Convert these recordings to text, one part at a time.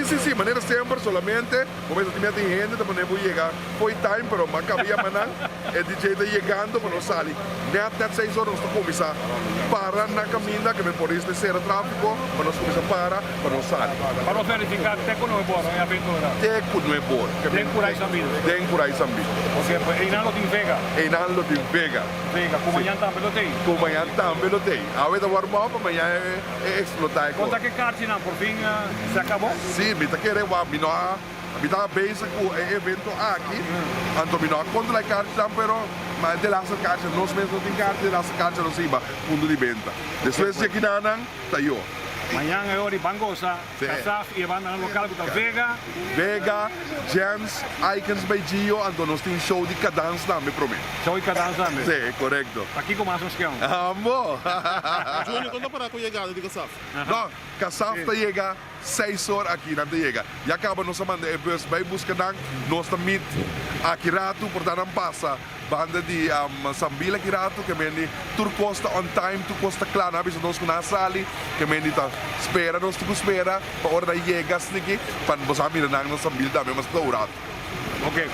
Sí, manera siempre solamente, como es que tem gente, de maneira llegar, foi time, pero más cabía manan, el DJ está llegando, pero no sale. Net 6 horas nós começar para na caminha, que me por isso ser tráfico, mas nós começar para não sale. Para verificar, teco não é bom, é aventura. Teco não é bom. Den por aí sambil. Den por aí sambil. Porque Einalo tem vega. Einalo tem vega. Vega, como amanhã também lo tem. Como amanhã também lo tem. A hora warm up, amanhã é explotar. Conta que karte não, por fim, se acabou? Sim, me tá querendo, me tá bem com o evento aqui. Então, me não conta a carte, pero mas de las cartas, nós mesmos não tem carte, de las cartas não se iba, fundo de venta. Depois de aqui na tá eu. Amanhã é hora de Bangosa, Casaf e banda no local que tá Vega. Vega, Jams, Icons by Gio, então nós temos show de cadans também, prometo. Show de cadans também? Sim, correto. Aqui começa os que Amor! Júnior, quando para com a chegada de Casaf? Não, Casaf tá chega 6 horas aqui, não chega. E acaba nossa banda, vai buscar nós também aqui rato, portanto passa. Banda de Sambila Kirato, que mendi tur costa on time, tur costa claro, habis nós com sali, que mendi tá espera, nós tu espera, para hora da llegas niki, para nós a mira nang Sambila também, mas dourado. Ok.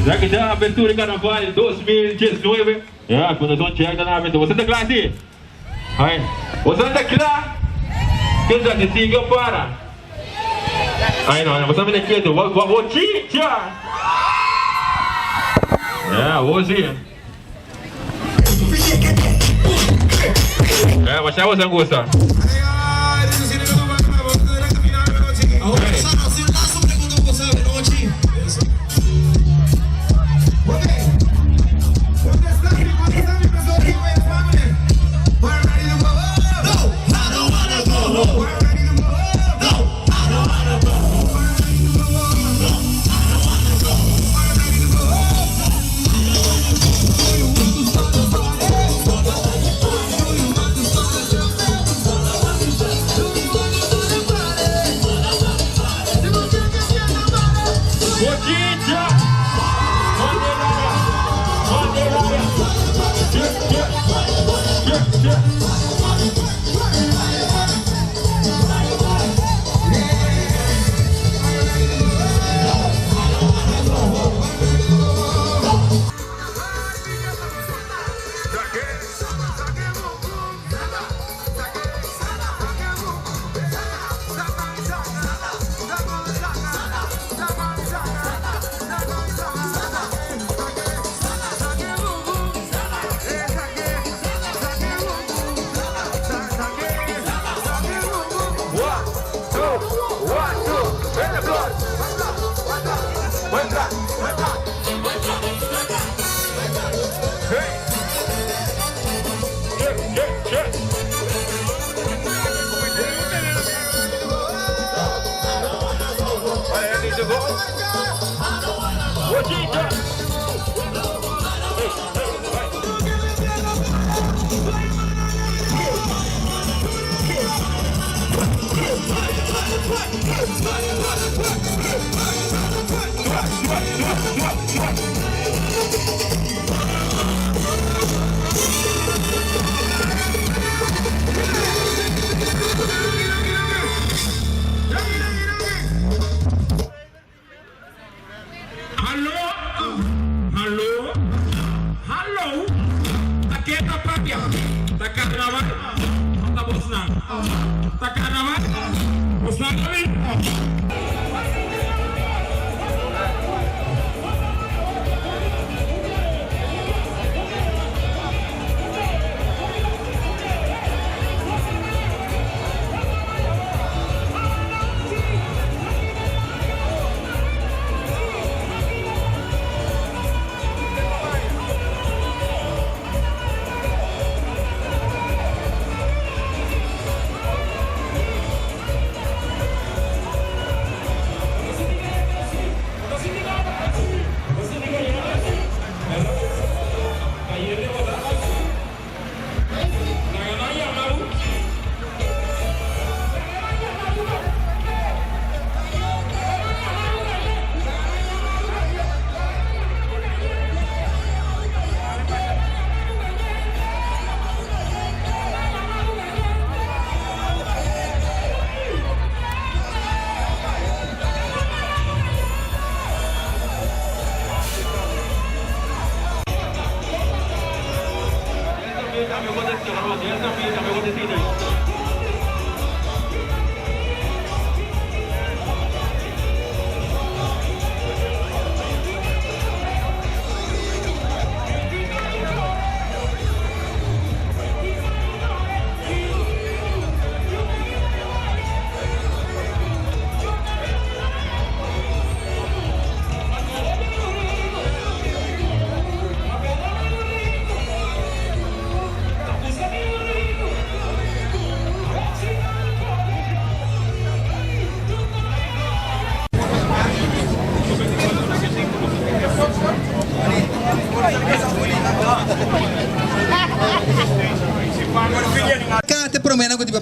Já que já a abertura de Karnaval 2019. Ja, quando eu chegar na abertura. Você está claro assim? Aí. Você está claro? Que já te siga para. Aí não, você me quieto. Vou chicha. Ja, hoje. É, mas já você gosta.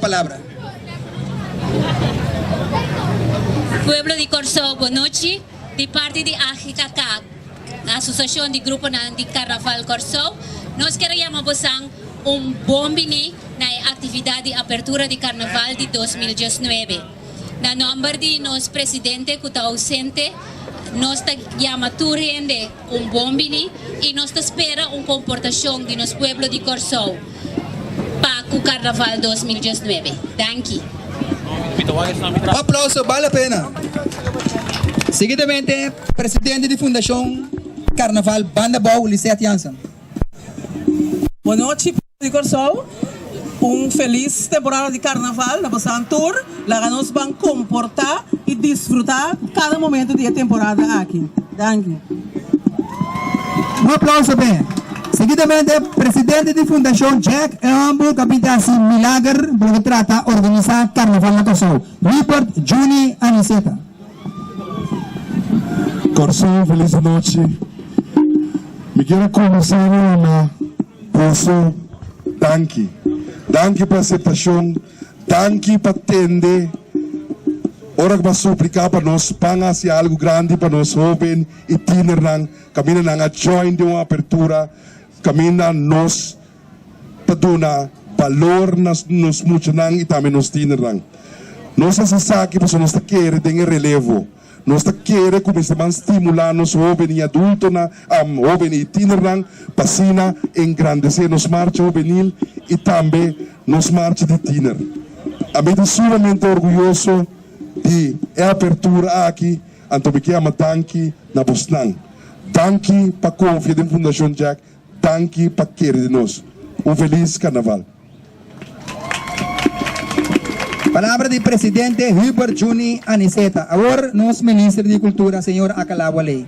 Palabra. Pueblo di Corso, buonanotte, di parte di AGKK. Associação de Grupo de Karnaval Corsou, nós queremos buscar bombini na atividade Apertura de Karnaval de 2019. Na nome de nosso presidente que está ausente, nós chamamos turende bombini e nós espera comportação de nosso pueblo de Corsou para o Karnaval 2019. Danke. Aplauso, vale a pena. Seguidamente, presidente de Fundação Karnaval Banda Bau, Lisette Jansen. Boa noite, de Corsou. Feliz temporada de Carnaval na Bosan Tour. Lá nós vamos comportar e desfrutar cada momento da temporada aqui. Danke. Um aplauso bem. Seguidamente, presidente de Fundação Jack Ambo, capitão Milagre, que trata de organizar Carnaval na Corsou. Report Juni Aniceta. Corsou, feliz noite. Me quero começar na posso danke. Danke para a aceitação, danke para atender. Ora que vai suplicar para nós, paga-se algo grande para nós jovens e tinerang, camina na join de uma apertura, camina nós para dar valor nos muchanang e também nos tinerang. Nós assassaki para nós querer ter relevo. Nós queremos começar a estimular os jovens e adultos, jovens e tinerang, para engrandecer nos marcha Hubenil e também nos marcha de tiner. A mim é sumamente orgulhoso de Apertura aqui, então me chama Danke na Bosnang. Danke para confiar em Fundação Jack, danke para querer de nós. Feliz Carnaval. Palavra do presidente Hubert Juni Aniceta. Agora, nosso ministro de Cultura, senhor Akalawalei.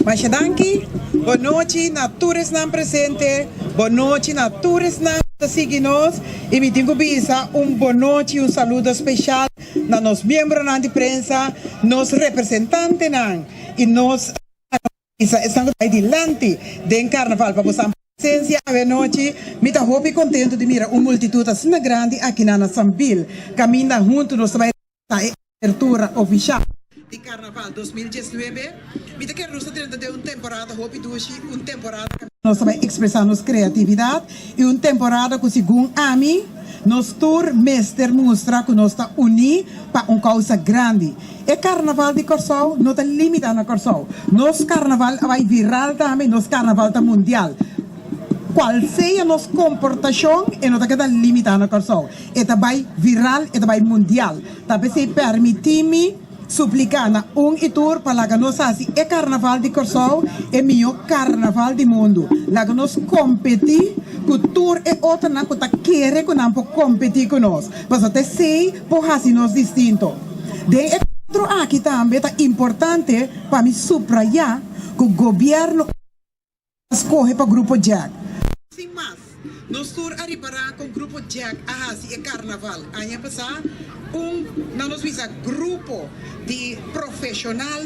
Mas danke. Boa noite, na tours não presente. Boa noite, na tours não seguinos. E me tenho bisa boa noite e saludo especial na nos membros de prensa, nos representantes e nos estamos adiante do Carnaval para você. Boa noite, me está muito contente de mirar multitud assim grande aqui na Sambil, caminha junto nos vai a apertura oficial de Carnaval 2019. Me está querendo de uma temporada, uma temporada que nós vai expressar nossa criatividade e uma temporada que segundo a mim, nos tour mestre mostra que nós está unidos para uma causa grande. E Carnaval de Corsou não está limitado a Corsou. Nosso Carnaval vai viral também, nosso Carnaval está mundial. Qual seja a nossa comportação, e não está limitada a Corsou. E também viral, e também mundial. Também se permite-me suplicar na tour para que nós façamos o Carnaval de Corsou e o melhor Carnaval do mundo. Lá que nós competir, que o tour é outra que está querendo que nós competir com nós. Mas até sei, por fazer nós distinto. De outro aqui também é importante para me subrayar que o governo escolhe para o grupo Jack. Sem mais, nós tour arribará com o grupo Jack a fazer o Carnaval. Aí passar nós visa grupo de profissional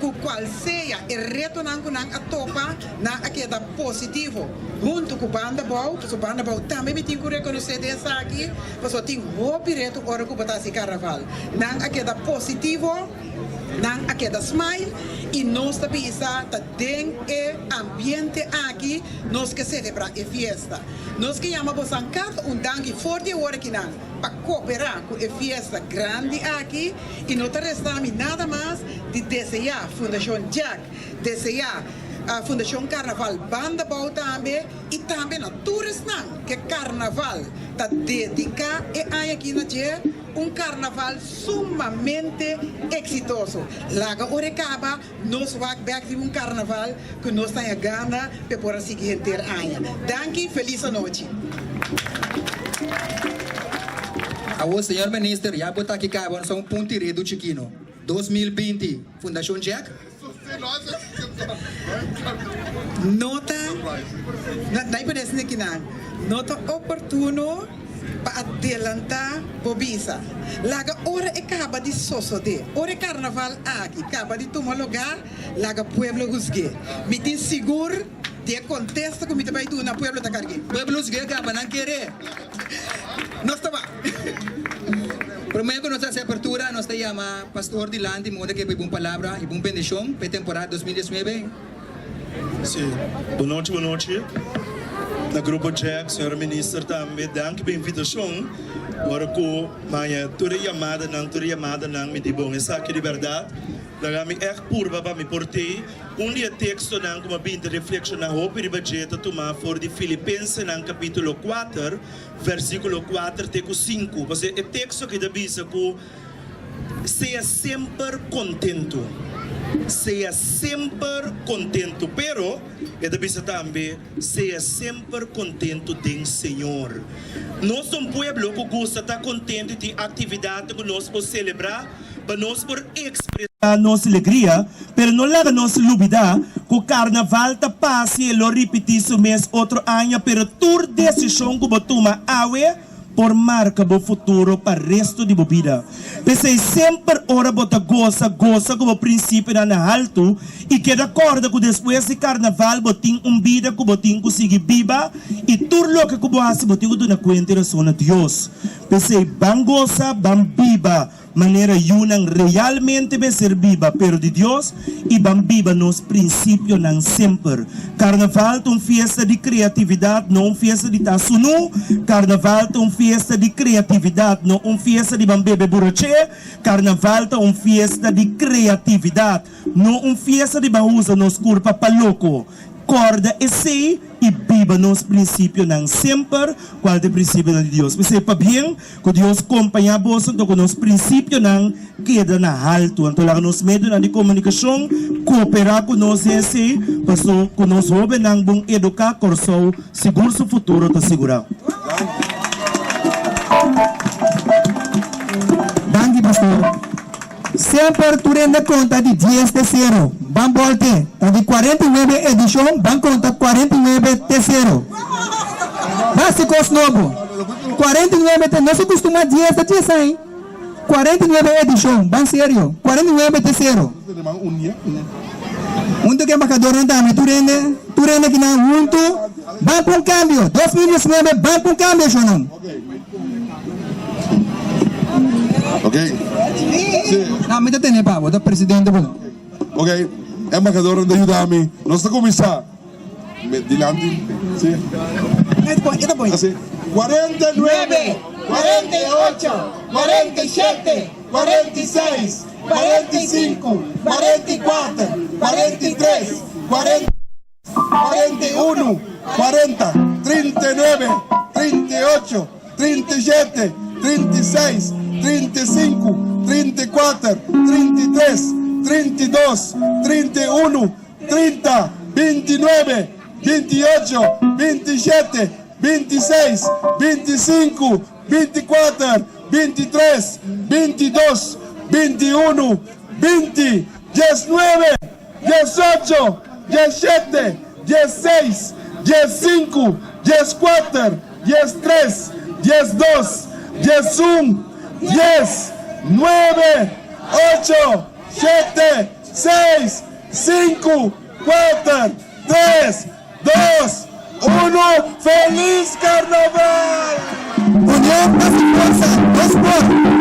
com qual seja o reto não a topa na aquela positivo junto com banda bau, porque banda bau também me tem que reconhecer dessa aqui, porque tem roupa reto hora que botar esse Carnaval. Não aquela positivo, não aquela smile e nós também está dentro do ambiente aqui, nós que celebrar a festa. Nós que chamamos cada dangue forte hora que não para cooperar com a festa grande aqui e não restamos nada mais de desejar Fundação Jack, desejar a Fundação Karnaval Banda Bau também e também na tours que Carnaval está dedicado e aqui na dia Carnaval sumamente exitoso. Laga orecaba nós vamos ver Carnaval que nós temos gana para seguir inteiro ano. Danke, feliz noite. O senhor ministro, já botar aqui cá, vamos um ponto do Chiquino. 2020, Fundação Jack. Nota, não parece aqui não. Nota oportuno para adelantar bobisa. Laga ora acaba de sosode. Ora Carnaval aqui, acaba de tomar lugar, laga pueblo husgue. Me tem seguro de contexto que me vai tu na pueblo da cargue. Pueblo husgue acaba não querer. Nós estamos. Primeiro que nós essa apertura, nós te llama Pastor Dilan, de modo que uma palavra e uma bendição para a temporada 2019. Sim, boa noite. Na grupo Jack, senhor ministro também, danke pela invitação. Agora que manhã toda chamada não me deu bom essa aqui de verdade. Daí me é pura para me portei. Dia texto não como bem de reflexão na roupa de budget tomar for de Filipenses no capítulo 4, versículo 4 até 5. Porque é texto que diz que seja sempre contento. Seja sempre contento, pero ele diz também, seja sempre contento do Senhor. Nós somos um povo que gosta de estar contente de atividade que nós podemos celebrar, para nós por expressar nossa alegria, pero não laga nossa dúvida que o Karnaval está passe e lo repetir isso mês outro ano, pero tua decisão que você toma por marca o futuro para o resto de vida. Pensei sempre ora bota goza como princípio na alto e que de acordo que depois de carnaval botin vida que botin conseguir viva e tudo o que você botin que na conta da zona de Deus. Pensei bam goza, bam viva, maneira yunang realmente vai ser viva, pero de Deus e bam viva nos princípios não sempre. Carnaval é uma festa de criatividade, não uma festa de tasunu. Carnaval é uma festa de criatividade, não uma festa de bambebe burache. Carnaval é uma festa de criatividade, não uma festa de baúsa nos curpa paluco. Corda esse e viva nos princípios não sempre qual é o princípio de Deus. Você para bem que Deus acompanha você então que nos princípios não queda na alto. Então lá nos meios de comunicação cooperar com nós esse para que nós jovens não bom educar corso seguro seu futuro está segurado. Danke, pastor. Sempre tu rende conta de 10 terceiro. Van volte. De 49 edição, van conta 49 terceiro. Básicos novo. 49, não se costuma 10 de 10 aí. 49 edição, van sério. 49 terceiro. Untuk que marcador andame, tu rende que não muito. Van para um cambio. 2019, van para um cambio, João. Ok? Ah, me detene pa, o presidente po. Ok, é marcador de ajudar-me. Nós estamos a começar. Dilante. Sim. Ito po. Assim. 49, 48, 47, 46, 45, 44, 43, 40, 41, 40, 39, 38, 37, 36, 35, 34, 33, 32, 31, 30, 29, 28, 27, 26, 25, 24, 23, 22, 21, 20, 19, 18, 17, 16, 15, 14, 13, 12, 11, 10, 9, 8, 7, 6, 5, 4, 3, 2, 1. ¡Feliz Carnaval! Unión, más fuerza, más por.